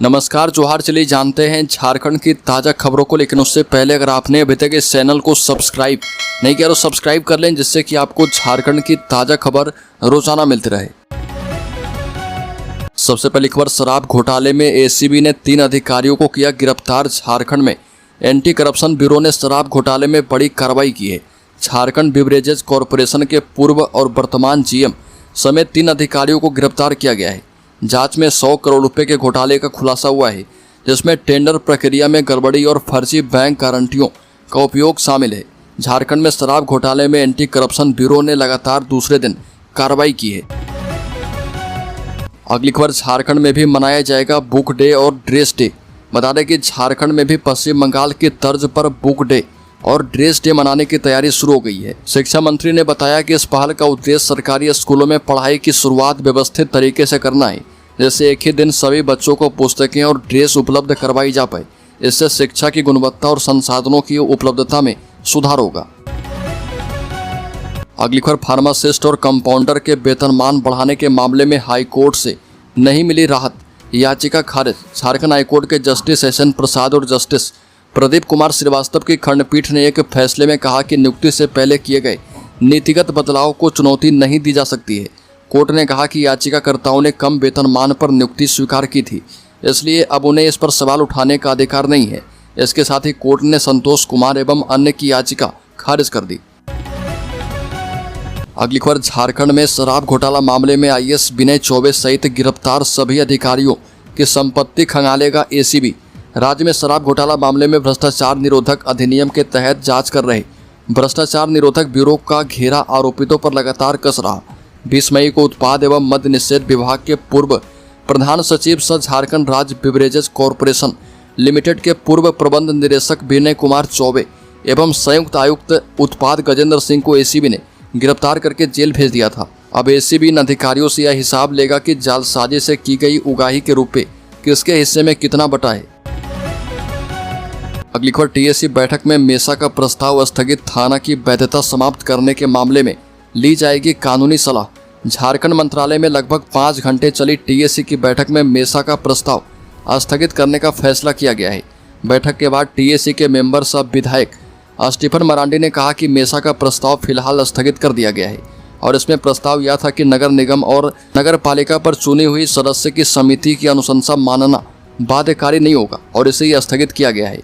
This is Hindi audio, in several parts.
नमस्कार, जोहार। चलिए जानते हैं झारखंड की ताज़ा खबरों को, लेकिन उससे पहले अगर आपने अभी तक इस चैनल को सब्सक्राइब नहीं किया तो सब्सक्राइब कर लें, जिससे कि आपको झारखंड की ताज़ा खबर रोजाना मिलती रहे। सबसे पहली खबर, शराब घोटाले में एसीबी ने 3 अधिकारियों को किया गिरफ्तार। झारखंड में एंटी करप्शन ब्यूरो ने शराब घोटाले में बड़ी कार्रवाई की है। झारखंड बिवरेजेज कॉरपोरेशन के पूर्व और वर्तमान जीएम समेत 3 अधिकारियों को गिरफ्तार किया गया है। जांच में 100 करोड़ रुपए के घोटाले का खुलासा हुआ है, जिसमें टेंडर प्रक्रिया में गड़बड़ी और फर्जी बैंक गारंटियों का उपयोग शामिल है। झारखंड में शराब घोटाले में एंटी करप्शन ब्यूरो ने लगातार दूसरे दिन कार्रवाई की है। अगली खबर, झारखंड में भी मनाया जाएगा बुक डे और ड्रेस डे। बता दें कि झारखंड में भी पश्चिम बंगाल की तर्ज पर बुक डे और ड्रेस डे मनाने की तैयारी शुरू हो गई है। शिक्षा मंत्री ने बताया कि इस पहल का उद्देश्य सरकारी स्कूलों में पढ़ाई की शुरुआत व्यवस्थित तरीके से करना है, जैसे एक ही दिन सभी बच्चों को पुस्तकें और ड्रेस उपलब्ध करवाई जा पाए। इससे शिक्षा की गुणवत्ता और संसाधनों की उपलब्धता में सुधार होगा। अगली खबर, फार्मासिस्ट और कंपाउंडर के वेतनमान बढ़ाने के मामले में हाईकोर्ट से नहीं मिली राहत, याचिका खारिज। झारखंड हाईकोर्ट के जस्टिस एस एन प्रसाद और जस्टिस प्रदीप कुमार श्रीवास्तव की खंडपीठ ने एक फैसले में कहा कि नियुक्ति से पहले किए गए नीतिगत बदलाव को चुनौती नहीं दी जा सकती है। कोर्ट ने कहा कि याचिकाकर्ताओं ने कम वेतनमान पर नियुक्ति स्वीकार की थी, इसलिए अब उन्हें इस पर सवाल उठाने का अधिकार नहीं है। इसके साथ ही कोर्ट ने संतोष कुमार एवं अन्य की याचिका खारिज कर दी। अगली खबर, झारखंड में शराब घोटाला मामले में आईएएस विनय चौबे सहित गिरफ्तार सभी अधिकारियों की संपत्ति खंगालेगा एसीबी। राज्य में शराब घोटाला मामले में भ्रष्टाचार निरोधक अधिनियम के तहत जांच कर रहे भ्रष्टाचार निरोधक ब्यूरो का घेरा आरोपितों पर लगातार कस रहा। 20 मई को उत्पाद एवं मद्य निषेध विभाग के पूर्व प्रधान सचिव सह झारखंड राज्य बिवरेजेज कॉरपोरेशन लिमिटेड के पूर्व प्रबंध निदेशक विनय कुमार चौबे एवं संयुक्त आयुक्त उत्पाद गजेंद्र सिंह को एसीबी ने गिरफ्तार करके जेल भेज दिया था। अब एसीबी इन अधिकारियों से यह हिसाब लेगा कि जालसाजी से की गई उगाही के रुपए किसके हिस्से में कितना बटा है। अगली खबर, टीएसी बैठक में मेसा का प्रस्ताव स्थगित, थाना की वैधता समाप्त करने के मामले में ली जाएगी कानूनी सलाह। झारखंड मंत्रालय में लगभग 5 घंटे चली टीएसी की बैठक में मेसा का प्रस्ताव स्थगित करने का फैसला किया गया है। बैठक के बाद टीएसी के मेंबर सह विधायक स्टीफन मरांडी ने कहा कि मेसा का प्रस्ताव फिलहाल स्थगित कर दिया गया है और इसमें प्रस्ताव यह था कि नगर निगम और नगर पालिका पर चुनी हुई सदस्य की समिति की अनुशंसा मानना बाध्यकारी नहीं होगा और इसे ही स्थगित किया गया है।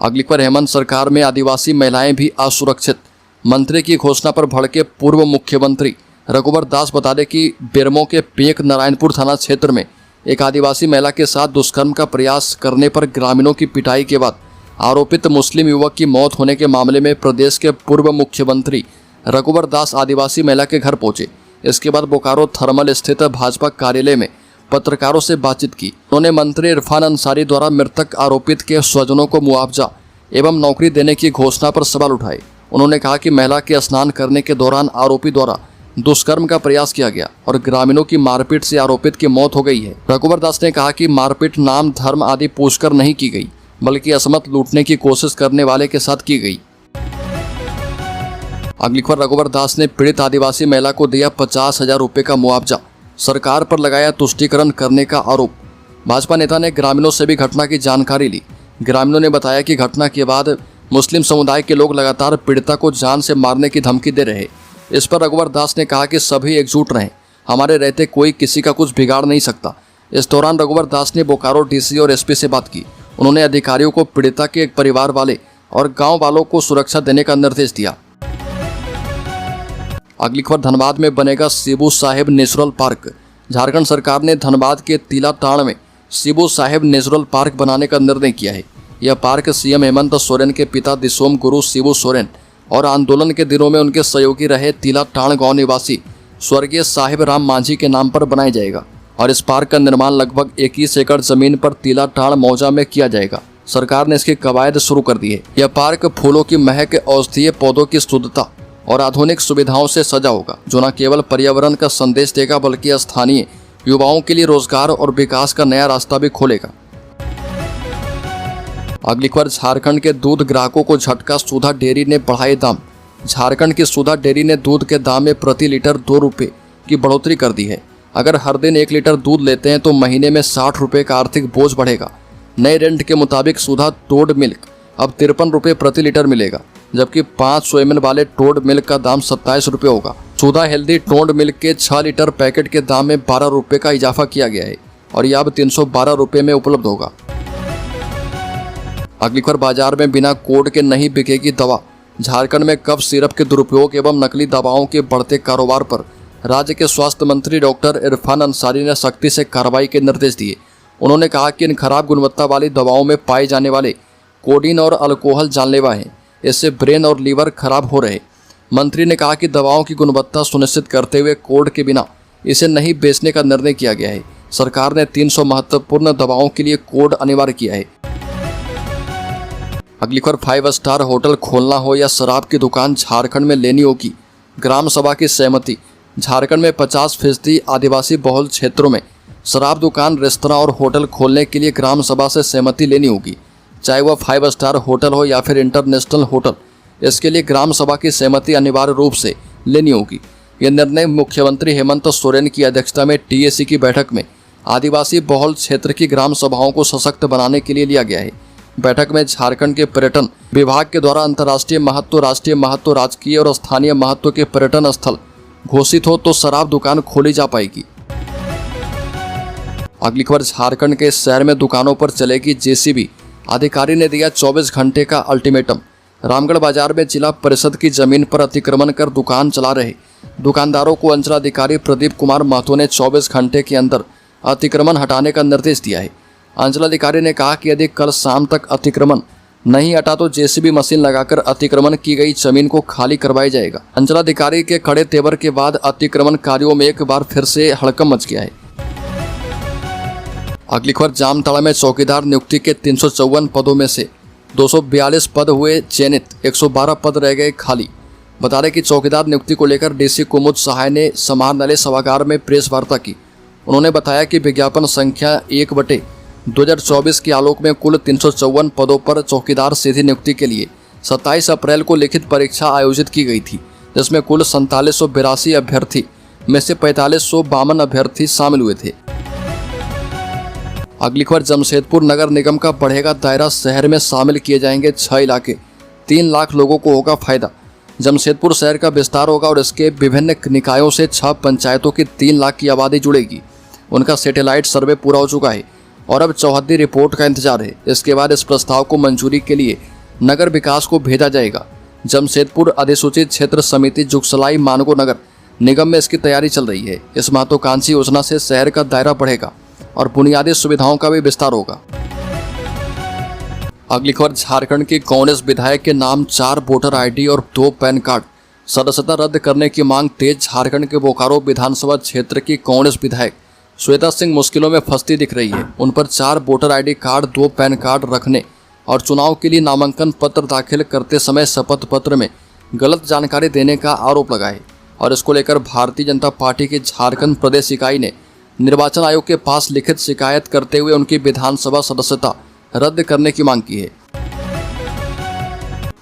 अगली पर, हेमंत सरकार में आदिवासी महिलाएं भी असुरक्षित, मंत्री की घोषणा पर भड़के पूर्व मुख्यमंत्री रघुवर दास। बता दें कि बेरमो के पेक नारायणपुर थाना क्षेत्र में एक आदिवासी महिला के साथ दुष्कर्म का प्रयास करने पर ग्रामीणों की पिटाई के बाद आरोपित मुस्लिम युवक की मौत होने के मामले में प्रदेश के पूर्व मुख्यमंत्री रघुवर दास आदिवासी महिला के घर पहुंचे। इसके बाद बोकारो थर्मल स्थित भाजपा कार्यालय में पत्रकारों से बातचीत की। उन्होंने मंत्री इरफान अंसारी द्वारा मृतक आरोपित के स्वजनों को मुआवजा एवं नौकरी देने की घोषणा पर सवाल उठाए। उन्होंने कहा कि महिला के स्नान करने के दौरान आरोपी द्वारा दुष्कर्म का प्रयास किया गया और ग्रामीणों की मारपीट से आरोपित की मौत हो गई है। रघुवर दास ने कहा कि मारपीट नाम, धर्म आदि पूछकर नहीं की गई, बल्कि असमत लूटने की कोशिश करने वाले के साथ की गई। अगली खबर, रघुवर दास ने पीड़ित आदिवासी महिला को दिया 50,000 रुपये का मुआवजा, सरकार पर लगाया तुष्टीकरण करने का आरोप। भाजपा नेता ने ग्रामीणों से भी घटना की जानकारी ली। ग्रामीणों ने बताया कि घटना के बाद मुस्लिम समुदाय के लोग लगातार पीड़िता को जान से मारने की धमकी दे रहे। इस पर रघुवर दास ने कहा कि सभी एकजुट रहें, हमारे रहते कोई किसी का कुछ बिगाड़ नहीं सकता। इस दौरान रघुवर दास ने बोकारो डीसी और एसपी से बात की। उन्होंने अधिकारियों को पीड़िता के परिवार वाले और गाँव वालों को सुरक्षा देने का निर्देश दिया। अगली खबर, धनबाद में बनेगा शिबू साहिब नेचुरल पार्क। झारखंड सरकार ने धनबाद के तिलाटाण में शिबू साहिब नेचुरल पार्क बनाने का निर्णय किया है। यह पार्क सीएम हेमंत सोरेन के पिता दिसोम गुरु शिबू सोरेन और आंदोलन के दिनों में उनके सहयोगी रहे तिलाटाण गांव निवासी स्वर्गीय साहिब राम मांझी के नाम पर बनाया जाएगा और इस पार्क का निर्माण लगभग 21 एकड़ जमीन पर तिलाटाण मौजा में किया जाएगा। सरकार ने इसकी कवायद शुरू कर दी है। यह पार्क फूलों की महक, औषधीय पौधों की शुद्धता और आधुनिक सुविधाओं से सजा होगा, जो न केवल पर्यावरण का संदेश देगा बल्कि स्थानीय युवाओं के लिए रोजगार और विकास का नया रास्ता भी खोलेगा। अगली खबर, झारखंड के दूध ग्राहकों को झटका, सुधा डेयरी ने बढ़ाए दाम। झारखंड की सुधा डेयरी ने दूध के दाम में प्रति लीटर 2 रुपये की बढ़ोतरी कर दी है। अगर हर दिन 1 लीटर दूध लेते हैं तो महीने में 60 रुपये का आर्थिक बोझ बढ़ेगा। नए रेंट के मुताबिक सुधा टोड मिल्क अब 53 रुपये प्रति लीटर मिलेगा, जबकि 500 ml वाले टोड मिल्क का दाम 27 रुपये होगा। सुधा हेल्दी टोड मिल्क के 6 लीटर पैकेट के दाम में 12 रुपये का इजाफा किया गया है और यह अब 312 रुपये में उपलब्ध होगा। अगली खबर, बाजार में बिना कोड के नहीं बिकेगी दवा। झारखंड में कफ सिरप के दुरुपयोग एवं नकली दवाओं के बढ़ते कारोबार पर राज्य के स्वास्थ्य मंत्री डॉक्टर इरफान अंसारी ने सख्ती से कार्रवाई के निर्देश दिए। उन्होंने कहा कि इन खराब गुणवत्ता वाली दवाओं में पाए जाने वाले कोडीन और अल्कोहल जानलेवा हैं, इससे ब्रेन और लीवर खराब हो रहे। मंत्री ने कहा कि दवाओं की गुणवत्ता सुनिश्चित करते हुए कोड के बिना इसे नहीं बेचने का निर्णय किया गया है। सरकार ने 300 महत्वपूर्ण दवाओं के लिए कोड अनिवार्य किया है। अगली खबर, 5 स्टार होटल खोलना हो या शराब की दुकान झारखंड में लेनी होगी, ग्राम सभा की सहमति। झारखंड में 50% आदिवासी बहुल क्षेत्रों में शराब दुकान, रेस्तरां और होटल खोलने के लिए ग्राम सभा से सहमति लेनी होगी, चाहे वह 5 स्टार होटल हो या फिर इंटरनेशनल होटल। इसके लिए ग्राम सभा की सहमति अनिवार्य रूप से लेनी होगी। यह निर्णय मुख्यमंत्री हेमंत सोरेन की अध्यक्षता में टीएसी की बैठक में आदिवासी बहुल क्षेत्र की ग्राम सभाओं को सशक्त बनाने के लिए लिया गया है। बैठक में झारखंड के पर्यटन विभाग के द्वारा अंतर्राष्ट्रीय महत्व, राष्ट्रीय महत्व, राजकीय और स्थानीय महत्व के पर्यटन स्थल घोषित हो तो शराब दुकान खोली जा पाएगी। अगली खबर, झारखंड के शहर में दुकानों पर चलेगी जेसीबी। अधिकारी ने दिया 24 घंटे का अल्टीमेटम। रामगढ़ बाजार में जिला परिषद की जमीन पर अतिक्रमण कर दुकान चला रहे दुकानदारों को अंचलाधिकारी प्रदीप कुमार महतो ने 24 घंटे के अंदर अतिक्रमण हटाने का निर्देश दिया है। अंचलाधिकारी ने कहा कि यदि कल शाम तक अतिक्रमण नहीं हटा तो जेसीबी मशीन लगाकर अतिक्रमण की गई जमीन को खाली करवाया जाएगा। अंचलाधिकारी के कड़े तेवर के बाद अतिक्रमण कार्यों में एक बार फिर से हड़कंप मच गया है। अगली खबर, जामताड़ा में चौकीदार नियुक्ति के 354 पदों में से 242 पद हुए चयनित, 112 पद रह गए खाली। बता दें कि चौकीदार नियुक्ति को लेकर डीसी कुमुद सहाय ने समाहरणालय सभागार में प्रेस वार्ता की। उन्होंने बताया कि विज्ञापन संख्या 1/2024 के आलोक में कुल 354 पदों पर चौकीदार सीधी नियुक्ति के लिए 27 अप्रैल को लिखित परीक्षा आयोजित की गई थी, जिसमें कुल 4782 अभ्यर्थी में से 4552 अभ्यर्थी शामिल हुए थे। अगली खबर, जमशेदपुर नगर निगम का बढ़ेगा दायरा, शहर में शामिल किए जाएंगे 6 इलाके, 3 लाख लोगों को होगा फायदा। जमशेदपुर शहर का विस्तार होगा और इसके विभिन्न निकायों से 6 पंचायतों की 3 लाख की आबादी जुड़ेगी। उनका सैटेलाइट सर्वे पूरा हो चुका है और अब चौहद्दी रिपोर्ट का इंतजार है। इसके बाद इस प्रस्ताव को मंजूरी के लिए नगर विकास को भेजा जाएगा। जमशेदपुर अधिसूचित क्षेत्र समिति जुगसलाई मानगो नगर निगम में इसकी तैयारी चल रही है। इस महत्वाकांक्षी योजना से शहर का दायरा बढ़ेगा और बुनियादी सुविधाओं का भी विस्तार होगा। अगली खबर, झारखंड के कांग्रेस विधायक के नाम 4 वोटर आईडी और 2 पैन कार्ड, सदस्यता रद्द करने की मांग तेज। झारखंड के बोकारो विधानसभा क्षेत्र की कांग्रेस विधायक श्वेता सिंह मुश्किलों में फंसती दिख रही है। उन पर 4 voter ID card, 2 pan card रखने और चुनाव के लिए नामांकन पत्र दाखिल करते समय शपथ पत्र में गलत जानकारी देने का आरोप लगा है और इसको लेकर भारतीय जनता पार्टी की झारखंड प्रदेश इकाई ने निर्वाचन आयोग के पास लिखित शिकायत करते हुए उनकी विधानसभा सदस्यता रद्द करने की मांग की है।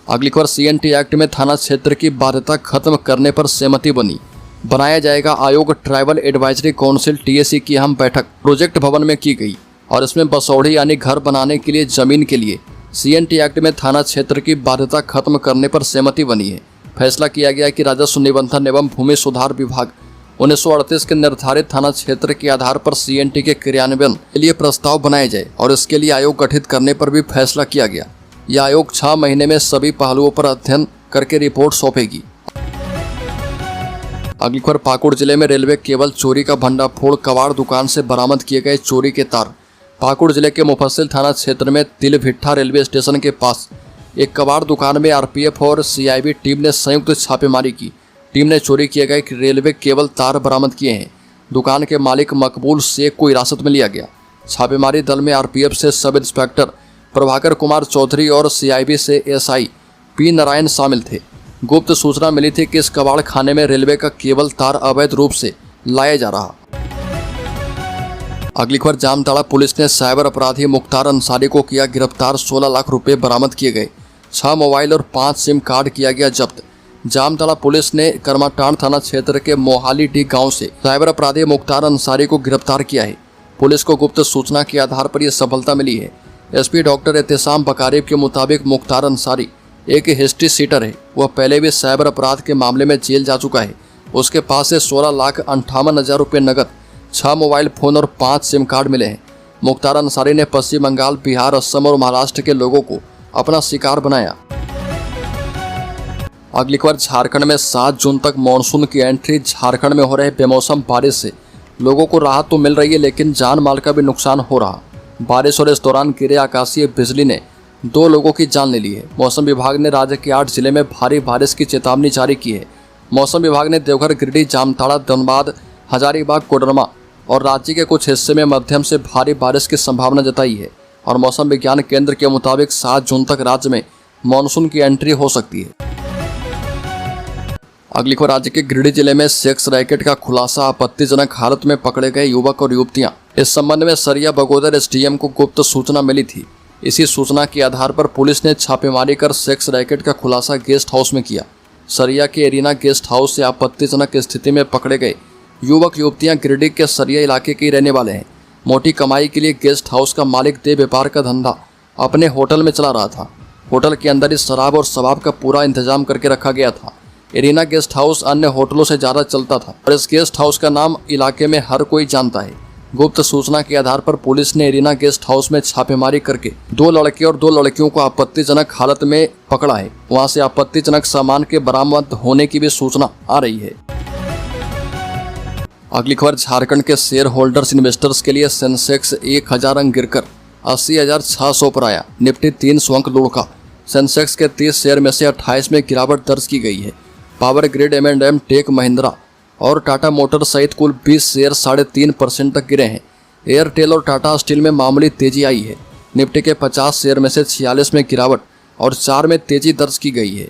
अगली खबर, सीएनटी एक्ट में थाना क्षेत्र की बाध्यता खत्म करने पर सहमति बनी, बनाया जाएगा आयोग। ट्राइबल एडवाइजरी काउंसिल टीएसी की अहम बैठक प्रोजेक्ट भवन में की गई और इसमें बसौड़ी यानी घर बनाने के लिए जमीन के लिए सीएनटी एक्ट में थाना क्षेत्र की बाध्यता खत्म करने पर सहमति बनी है। फैसला किया गया कि राजस्व निबंधन एवं भूमि सुधार विभाग 1938 के निर्धारित थाना क्षेत्र के आधार पर सीएनटी के क्रियान्वयन के लिए प्रस्ताव बनाए जाए और इसके लिए आयोग गठित करने पर भी फैसला किया गया। यह आयोग 6 महीने में सभी पहलुओं पर अध्ययन करके रिपोर्ट सौंपेगी। अगली खबर, पाकुड़ जिले में रेलवे केबल चोरी का भंडाफोड़, कबाड़ दुकान से बरामद किए गए चोरी के तार। पाकुड़ जिले के मुफस्सिल थाना क्षेत्र में तिलभिट्ठा रेलवे स्टेशन के पास एक कबाड़ दुकान में आरपीएफ और सीआईबी टीम ने संयुक्त छापेमारी की। टीम ने चोरी किए गए रेलवे केबल तार बरामद किए हैं। दुकान के मालिक मकबूल शेख को हिरासत में लिया गया। छापेमारी दल में आरपीएफ से सब इंस्पेक्टर प्रभाकर कुमार चौधरी और सीआईबी से एसआई पी नारायण शामिल थे। गुप्त सूचना मिली थी कि इस कबाड़ खाने में रेलवे का केबल तार अवैध रूप से लाया जा रहा। अगली खबर, जामताड़ा पुलिस ने साइबर अपराधी मुख्तार अंसारी को किया गिरफ्तार, 16 लाख रुपए बरामद किए गए। 6 मोबाइल और 5 सिम कार्ड किया गया जब्त। जामताड़ा पुलिस ने करमाटांड़ थाना क्षेत्र के मोहाली डी गांव से साइबर अपराधी मुख्तार अंसारी को गिरफ्तार किया है। पुलिस को गुप्त सूचना के आधार पर यह सफलता मिली है। एसपी डॉक्टर एहतेशाम बकारीब के मुताबिक मुख्तार अंसारी एक हिस्ट्री सीटर है। वह पहले भी साइबर अपराध के मामले में जेल जा चुका है। उसके पास से 16,58,000 रुपये नकद, 6 मोबाइल फोन और 5 सिम कार्ड मिले हैं। मुख्तार अंसारी ने पश्चिम बंगाल, बिहार, असम और महाराष्ट्र के लोगों को अपना शिकार बनाया। अगली खबर, झारखंड में 7 जून तक मानसून की एंट्री। झारखंड में हो रहे बेमौसम बारिश से लोगों को राहत तो मिल रही है, लेकिन जान माल का भी नुकसान हो रहा। बारिश और इस दौरान गिरे आकाशीय बिजली ने 2 लोगों की जान ले ली है। मौसम विभाग ने राज्य के 8 जिले में भारी बारिश की चेतावनी जारी की है। मौसम विभाग ने देवघर, गिरिडीह, जामताड़ा, धनबाद, हजारीबाग, कोडरमा और राज्य के कुछ हिस्से में मध्यम से भारी बारिश की संभावना जताई है। और मौसम विज्ञान केंद्र के मुताबिक 7 जून तक राज्य में मानसून की एंट्री हो सकती है। अगली खबर, राज्य के गिरिडीह जिले में सेक्स रैकेट का खुलासा। आपत्तिजनक हालत में पकड़े गए युवक और युवतियां। इस संबंध में सरिया बगोदर एसडीएम को गुप्त सूचना मिली थी। इसी सूचना के आधार पर पुलिस ने छापेमारी कर सेक्स रैकेट का खुलासा गेस्ट हाउस में किया। सरिया के एरिना गेस्ट हाउस से आपत्तिजनक स्थिति में पकड़े गए युवक युवतियां गिरिडीह के सरिया इलाके के रहने वाले हैं। मोटी कमाई के लिए गेस्ट हाउस का मालिक देह व्यापार का धंधा अपने होटल में चला रहा था। होटल के अंदर इस शराब और शबाब का पूरा इंतजाम करके रखा गया था। एरिना गेस्ट हाउस अन्य होटलों से ज़्यादा चलता था और इस गेस्ट हाउस का नाम इलाके में हर कोई जानता है। गुप्त सूचना के आधार पर पुलिस ने एरिना गेस्ट हाउस में छापेमारी करके 2 लड़के और 2 लड़कियों को आपत्तिजनक हालत में पकड़ा है। वहां से आपत्तिजनक सामान के बरामद होने की भी सूचना आ रही है। अगली खबर, झारखंड के शेयर होल्डर्स इन्वेस्टर्स के लिए सेंसेक्स 1000 अंक गिरकर 80,600 पर आया। निफ्टी 300 अंक लुढ़का। सेंसेक्स के 30 शेयर में से 28 में गिरावट दर्ज की गई है। Power grid, M&M, take Mahindra और टाटा मोटर सहित कुल 20 शेयर 3.5% तक गिरे हैं। एयरटेल और टाटा स्टील में मामूली तेजी आई है। निफ्टी के 50 शेयर में से 46 में गिरावट और 4 में तेजी दर्ज की गई है।